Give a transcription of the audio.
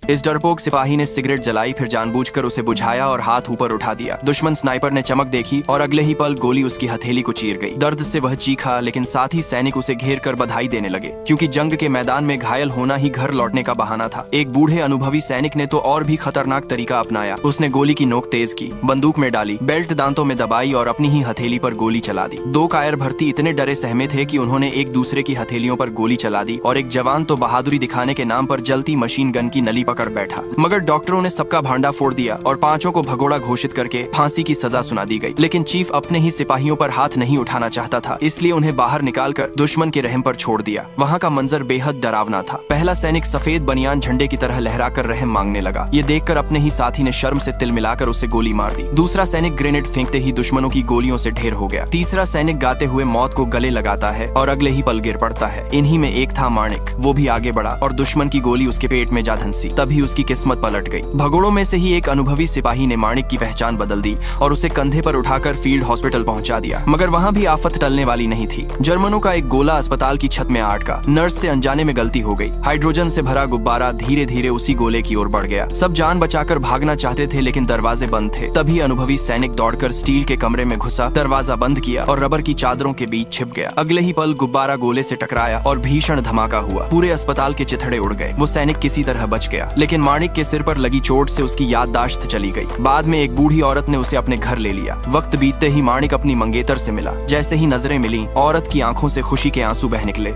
इस डरपोक सिपाही ने सिगरेट जलाई, फिर जानबूझकर उसे बुझाया और हाथ ऊपर उठा दिया। दुश्मन स्नाइपर ने चमक देखी और अगले ही पल गोली उसकी हथेली को चीर गई। दर्द से वह चीखा, लेकिन साथ ही सैनिक उसे घेर कर बधाई देने लगे, क्योंकि जंग के मैदान में घायल होना ही घर लौटने का बहाना था। एक बूढ़े अनुभवी सैनिक ने तो और भी खतरनाक तरीका अपनाया। उसने गोली की नोक तेज की, बंदूक में डाली, बेल्ट दांतों में दबाई और अपनी ही हथेली पर गोली चला दी। दो कायर भर्ती इतने डरे सहमे थे कि उन्होंने एक दूसरे की हथेलियों पर गोली चला दी और एक जवान तो बहादुरी दिखाने के नाम पर जलती मशीन गन की नली पकड़ बैठा। मगर डॉक्टरों ने सबका भांडा फोड़ दिया और पांचों को भगोड़ा घोषित करके फांसी की सजा सुना दी गई। लेकिन चीफ अपने ही सिपाहियों पर हाथ नहीं उठाना चाहता था, इसलिए उन्हें बाहर निकालकर दुश्मन के रहम पर छोड़ दिया। वहाँ का मंजर बेहद डरावना था। पहला सैनिक सफेद बनियान झंडे की तरह लहराकर रहम मांगने लगा। ये देखकर अपने ही साथी ने शर्म से तिल मिलाकर उसे गोली मार दी। दूसरा सैनिक ग्रेनेड फेंकते ही दुश्मनों की गोलियों से ढेर हो गया। तीसरा सैनिक गाते हुए मौत को गले लगाता है और अगले ही पल गिर पड़ता है। इन्हीं में एक था माणिक। वो भी आगे बढ़ा और दुश्मन की गोली उसके पेट में जा धंसी। तभी उसकी किस्मत पलट गई। भगोड़ों में से ही एक अनुभवी सिपाही ने माणिक की पहचान बदल दी और उसे कंधे पर उठाकर फील्ड हॉस्पिटल पहुंचा दिया। मगर वहां भी आफत टलने वाली नहीं थी। जर्मनों का एक गोला अस्पताल की छत में अटका। नर्स से अनजाने में गलती हो गई। हाइड्रोजन से भरा गुब्बारा धीरे धीरे उसी गोले की ओर बढ़ गया। सब जान बचाकर भागना चाहते थे, लेकिन दरवाजे बंद थे। तभी अनुभवी सैनिक दौड़कर स्टील के कमरे में घुसा, दरवाजा बंद किया और रबर की चादरों के बीच छिप गया। अगले ही पल गुब्बारा गोले से टकराया और भीषण धमाका हुआ। पूरे अस्पताल के चिथड़े उड़ गए। वो सैनिक किसी तरह बच गया, लेकिन माणिक के सिर पर लगी चोट से उसकी याददाश्त चली गई। बाद में एक बूढ़ी औरत ने उसे अपने घर ले लिया। वक्त बीतते ही माणिक अपनी मंगेतर से मिला। जैसे ही नजरें मिली, औरत की आंखों से खुशी के आंसू बह निकले।